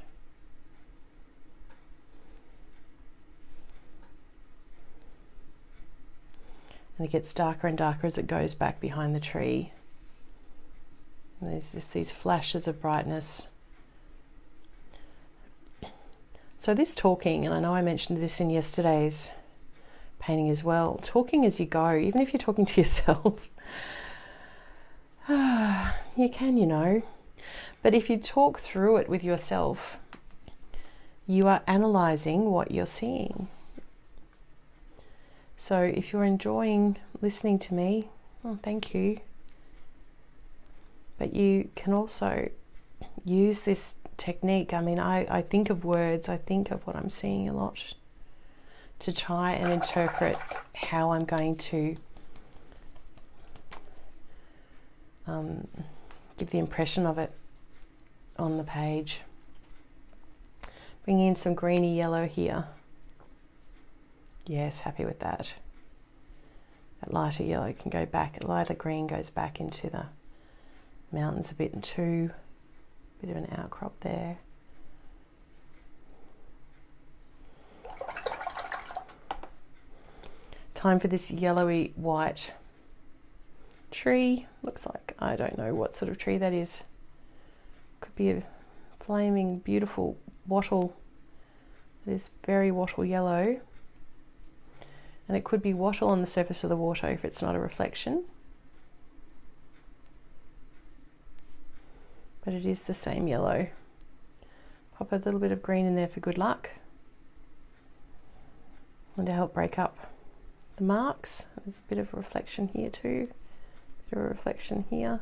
And it gets darker and darker as it goes back behind the tree. And there's just these flashes of brightness. So this talking, and I know I mentioned this in yesterday's painting as well, talking as you go, even if you're talking to yourself, you can, you know. But if you talk through it with yourself, you are analysing what you're seeing. So if you're enjoying listening to me, oh, thank you. But you can also use this technique. I mean, I think of words, I think of what I'm seeing a lot to try and interpret how I'm going to give the impression of it on the page. Bring in some greeny yellow here. Yes, happy with that. That lighter yellow can go back, lighter green goes back into the mountains a bit too. Bit of an outcrop there. Time for this yellowy white tree. Looks like, I don't know what sort of tree that is. Could be a flaming beautiful wattle. It is very wattle yellow. And it could be wattle on the surface of the water if it's not a reflection. But it is the same yellow. Pop a little bit of green in there for good luck. And to help break up the marks. There's a bit of reflection here too. Bit of a reflection here.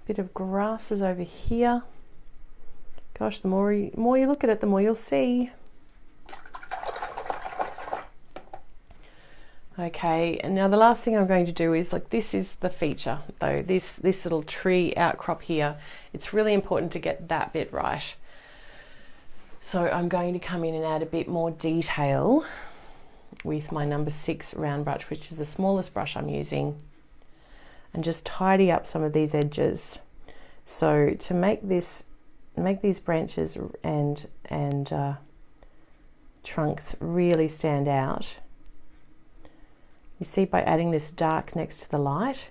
Bit of grasses over here. Gosh, the more you look at it, the more you'll see. Okay, and now the last thing I'm going to do is, like, this is the feature though, this little tree outcrop here. It's really important to get that bit right. So I'm going to come in and add a bit more detail with my number 6 round brush, which is the smallest brush I'm using, and just tidy up some of these edges. So to make these branches and trunks really stand out, you see, by adding this dark next to the light,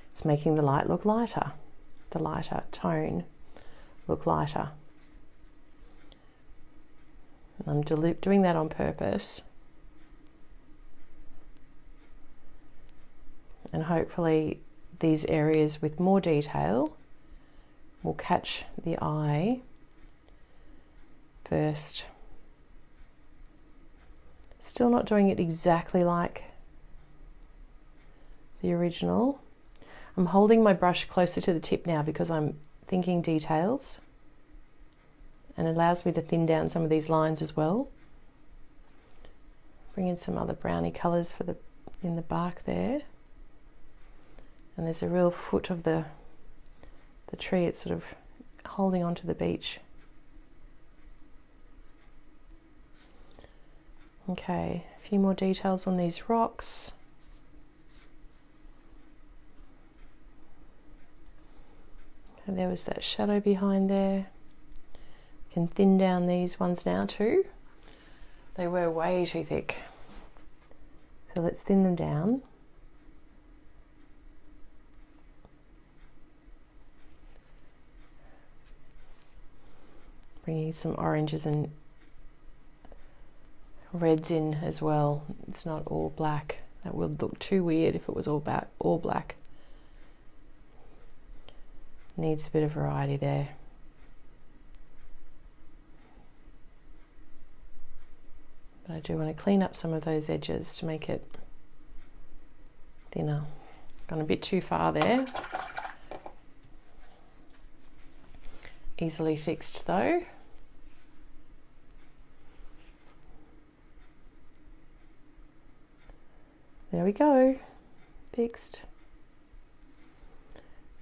it's making the light look lighter, the lighter tone look lighter. And I'm doing that on purpose. And hopefully these areas with more detail will catch the eye first. Still not doing it exactly like the original. I'm holding my brush closer to the tip now because I'm thinking details, and it allows me to thin down some of these lines as well. Bring in some other browny colours for in the bark there. And there's a real foot of the tree. It's sort of holding onto the beach. Okay, a few more details on these rocks. And there was that shadow behind there. You can thin down these ones now too. They were way too thick. So let's thin them down. Bringing some oranges and reds in as well. It's not all black. That would look too weird if it was all black. Needs a bit of variety there. But I do want to clean up some of those edges to make it thinner. Gone a bit too far there. Easily fixed though. There we go, fixed.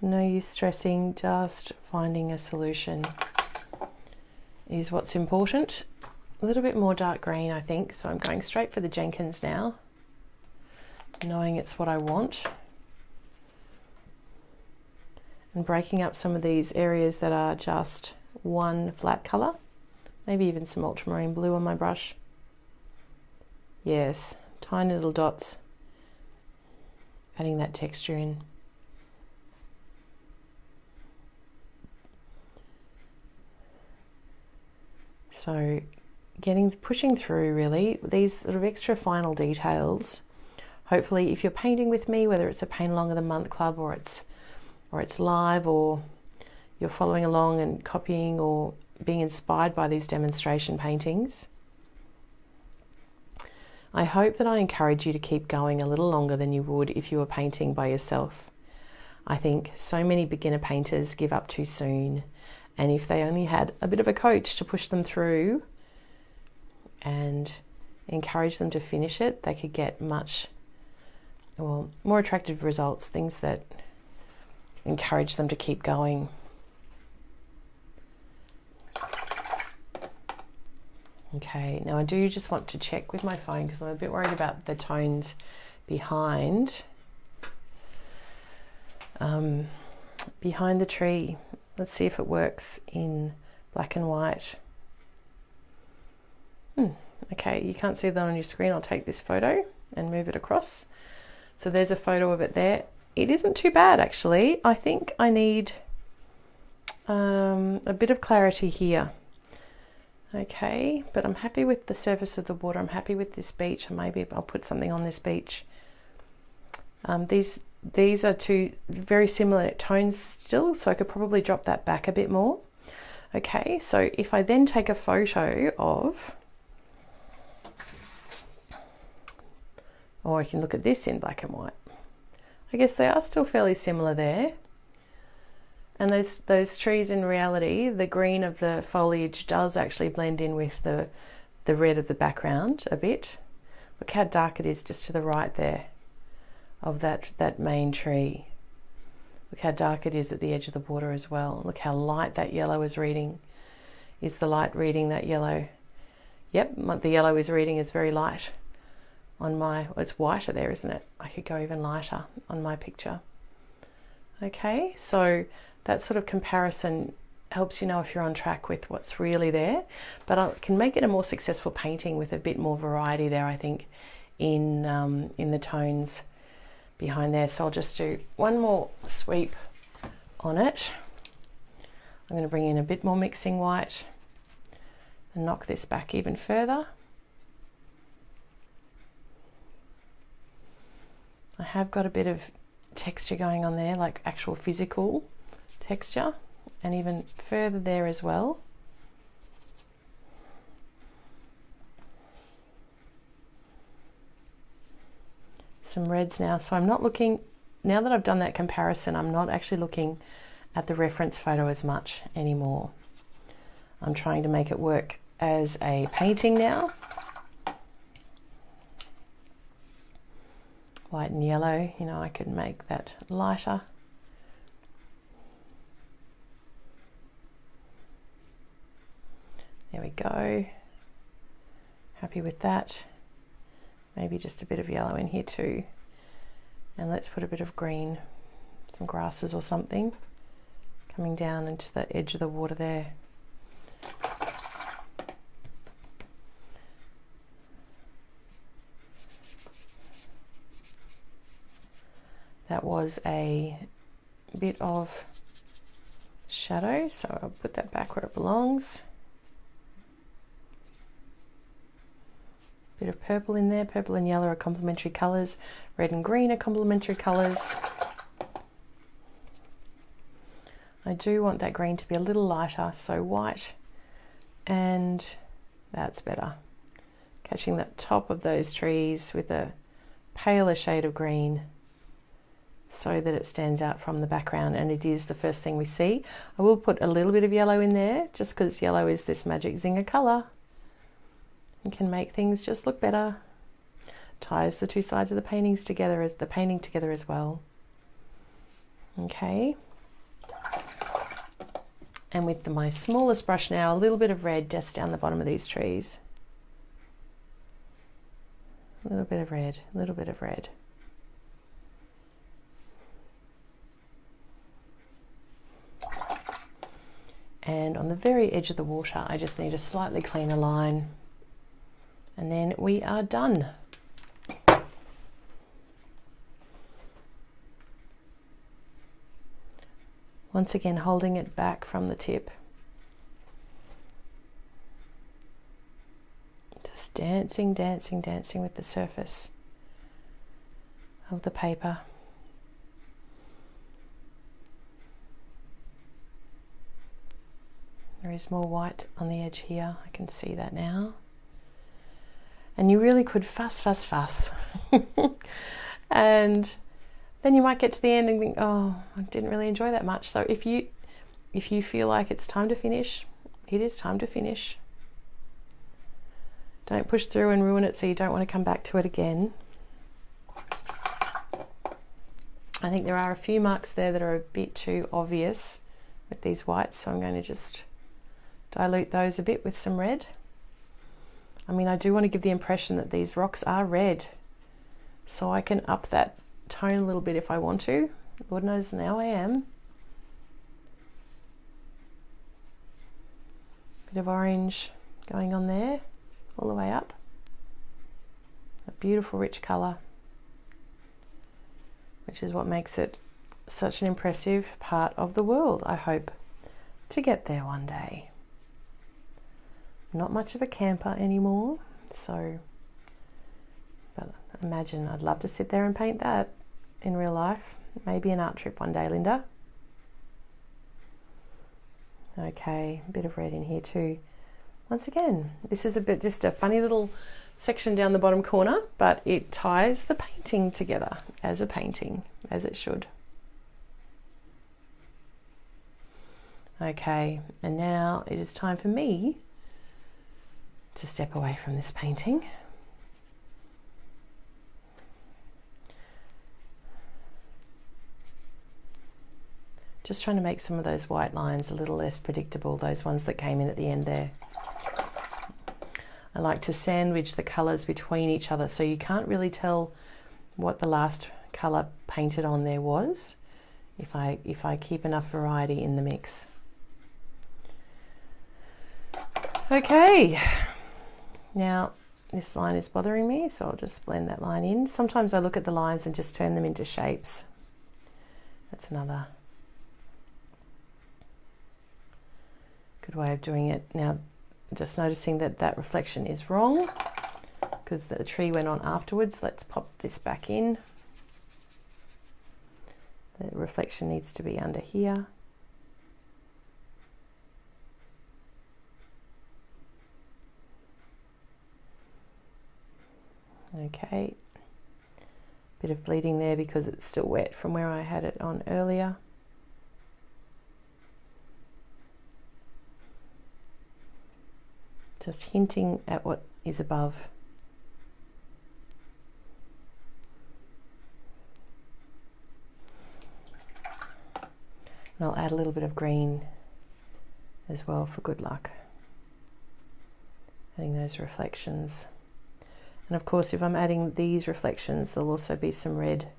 No use stressing, just finding a solution is what's important. A little bit more dark green, I think, so I'm going straight for the Jenkins now, knowing it's what I want. And breaking up some of these areas that are just one flat colour, maybe even some ultramarine blue on my brush. Yes, tiny little dots adding that texture in. So pushing through really these sort of extra final details. Hopefully if you're painting with me, whether it's a Paint Along of the Month club or it's live, or you're following along and copying or being inspired by these demonstration paintings, I hope that I encourage you to keep going a little longer than you would if you were painting by yourself. I think so many beginner painters give up too soon, and if they only had a bit of a coach to push them through and encourage them to finish it, they could get much more attractive results, things that encourage them to keep going. Okay, now I do just want to check with my phone because I'm a bit worried about the tones behind the tree. Let's see if it works in black and white. Okay, you can't see that on your screen. I'll take this photo and move it across. So there's a photo of it there. It isn't too bad actually. I think I need a bit of clarity here. Okay, but I'm happy with the surface of the water. I'm happy with this beach, and maybe I'll put something on this beach. These are two very similar tones still, so I could probably drop that back a bit more. Okay, so if I then take a photo of, or I can look at this in black and white. I guess they are still fairly similar there. And those trees, in reality, the green of the foliage does actually blend in with the red of the background a bit. Look how dark it is just to the right there of that main tree. Look how dark it is at the edge of the water as well. Look how light that yellow is reading. Is the light reading that yellow? Yep, the yellow is reading is very light on my, well, it's whiter there, isn't it? I could go even lighter on my picture. Okay, so that sort of comparison helps you know if you're on track with what's really there, but I can make it a more successful painting with a bit more variety there, I think, in the tones behind there. So I'll just do one more sweep on it. I'm going to bring in a bit more mixing white and knock this back even further. I have got a bit of texture going on there, like actual physical texture, and even further there as well. Some reds now, so I'm not looking, now that I've done that comparison, I'm not actually looking at the reference photo as much anymore. I'm trying to make it work as a painting now. White and yellow, you know, I could make that lighter. There we go. Happy with that. Maybe just a bit of yellow in here too. And let's put a bit of green, some grasses or something, coming down into the edge of the water there. That was a bit of shadow, so I'll put that back where it belongs. Bit of purple in there. Purple and yellow are complementary colours. Red and green are complementary colours. I do want that green to be a little lighter, so white, and that's better. Catching the top of those trees with a paler shade of green so that it stands out from the background, and it is the first thing we see. I will put a little bit of yellow in there just because yellow is this magic zinger colour. You can make things just look better. Ties the two sides of the paintings together as the painting together as well. Okay. And with my smallest brush now, a little bit of red just down the bottom of these trees. A little bit of red, a little bit of red. And on the very edge of the water, I just need a slightly cleaner line. And then we are done. Once again, holding it back from the tip. Just dancing, dancing, dancing with the surface of the paper. There is more white on the edge here, I can see that now. And you really could fuss, fuss, fuss. And then you might get to the end and think, oh, I didn't really enjoy that much. So if you feel like it's time to finish, it is time to finish. Don't push through and ruin it so you don't want to come back to it again. I think there are a few marks there that are a bit too obvious with these whites, so I'm going to just dilute those a bit with some red. I mean, I do want to give the impression that these rocks are red, so I can up that tone a little bit if I want to. Lord knows now I am. Bit of orange going on there, all the way up. A beautiful rich colour, which is what makes it such an impressive part of the world, I hope to get there one day. Not much of a camper anymore, so, but imagine I'd love to sit there and paint that in real life. Maybe an art trip one day, Linda. Okay, a bit of red in here too. Once again, this is just a funny little section down the bottom corner, but it ties the painting together as a painting, as it should. Okay, and now it is time for me to step away from this painting. Just trying to make some of those white lines a little less predictable, those ones that came in at the end there. I like to sandwich the colours between each other so you can't really tell what the last colour painted on there was if I keep enough variety in the mix. Okay, now this line is bothering me, so I'll just blend that line in. Sometimes I look at the lines and just turn them into shapes. That's another good way of doing it. Now, just noticing that that reflection is wrong because the tree went on afterwards. Let's pop this back in. The reflection needs to be under here. Okay, bit of bleeding there because it's still wet from where I had it on earlier. Just hinting at what is above. And I'll add a little bit of green as well for good luck. Adding those reflections. And of course, if I'm adding these reflections, there'll also be some red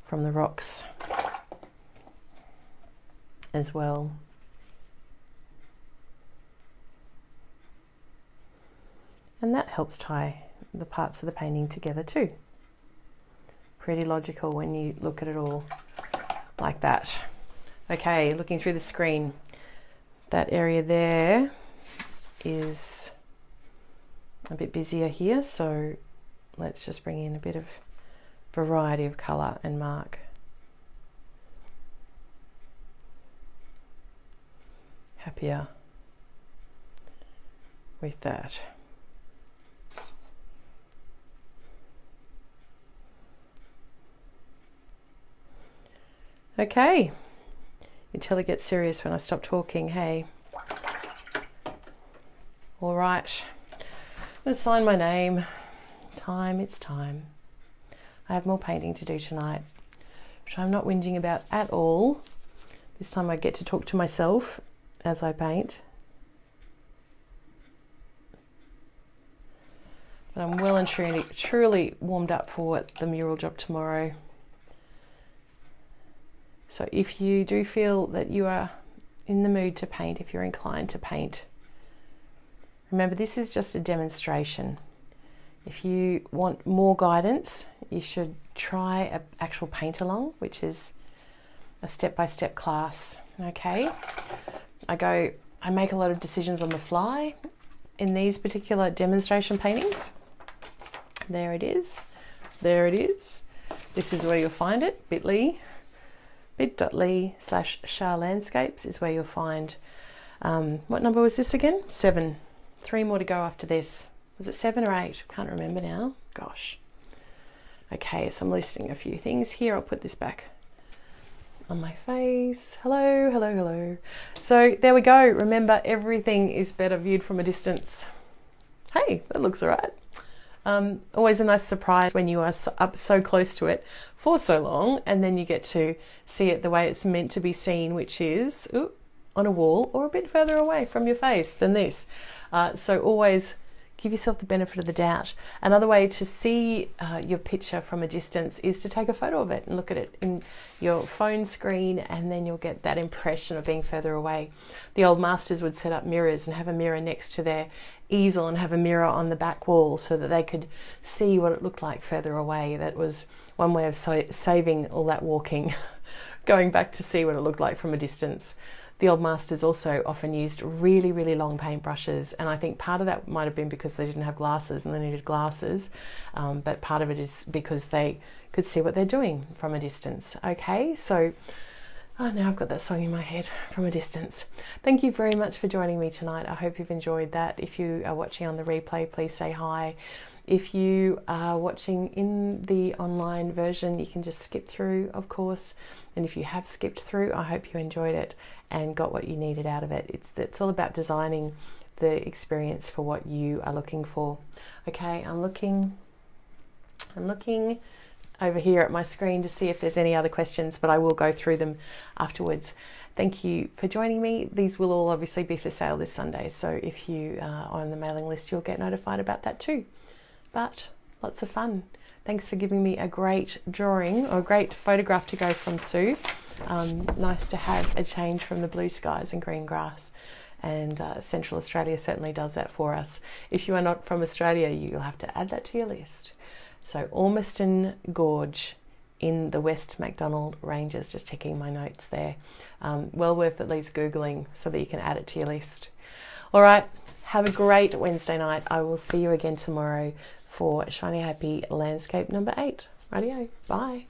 from the rocks as well. And that helps tie the parts of the painting together too. Pretty logical when you look at it all like that. Okay, looking through the screen, that area there is a bit busier here, so let's just bring in a bit of variety of colour and mark. Happier with that. Okay, until it gets serious when I stop talking, hey. All right, I'm going to sign my name. It's time. I have more painting to do tonight, which I'm not whinging about at all. This time I get to talk to myself as I paint. But I'm well and truly warmed up for the mural job tomorrow. So if you do feel that you are in the mood to paint, if you're inclined to paint, remember this is just a demonstration. If you want more guidance, you should try an actual paint along, which is a step-by-step class. Okay, I make a lot of decisions on the fly in these particular demonstration paintings. There it is. There it is. This is where you'll find it. bit.ly/Shah Landscapes is where you'll find, what number was this again? 7. 3 more to go after this. Was it 7 or 8? Can't remember now. Gosh. Okay, so I'm listing a few things here. I'll put this back on my face. Hello, hello, hello. So there we go. Remember, everything is better viewed from a distance. Hey, that looks all right. Always a nice surprise when you are up so close to it for so long, and then you get to see it the way it's meant to be seen, which is on a wall or a bit further away from your face than this. So always give yourself the benefit of the doubt. Another way to see your picture from a distance is to take a photo of it and look at it in your phone screen, and then you'll get that impression of being further away. The old masters would set up mirrors and have a mirror next to their easel and have a mirror on the back wall so that they could see what it looked like further away. That was one way of saving all that walking, going back to see what it looked like from a distance. The old masters also often used really, really long paintbrushes, and I think part of that might have been because they didn't have glasses and they needed glasses, but part of it is because they could see what they're doing from a distance. Okay, so now I've got that song in my head, from a distance. Thank you very much for joining me tonight. I hope you've enjoyed that. If you are watching on the replay, please say hi. If you are watching in the online version, you can just skip through, of course. And if you have skipped through, I hope you enjoyed it and got what you needed out of it. It's all about designing the experience for what you are looking for. Okay, I'm looking over here at my screen to see if there's any other questions, but I will go through them afterwards. Thank you for joining me. These will all obviously be for sale this Sunday, so if you are on the mailing list, you'll get notified about that too. But lots of fun. Thanks for giving me a great drawing or a great photograph to go from Sue. Nice to have a change from the blue skies and green grass, and Central Australia certainly does that for us. If you are not from Australia, you'll have to add that to your list. So Ormiston Gorge in the West Macdonald Ranges, just checking my notes there. Well worth at least Googling so that you can add it to your list. All right, have a great Wednesday night. I will see you again tomorrow for Shiny Happy Landscape number 8. Radio, bye.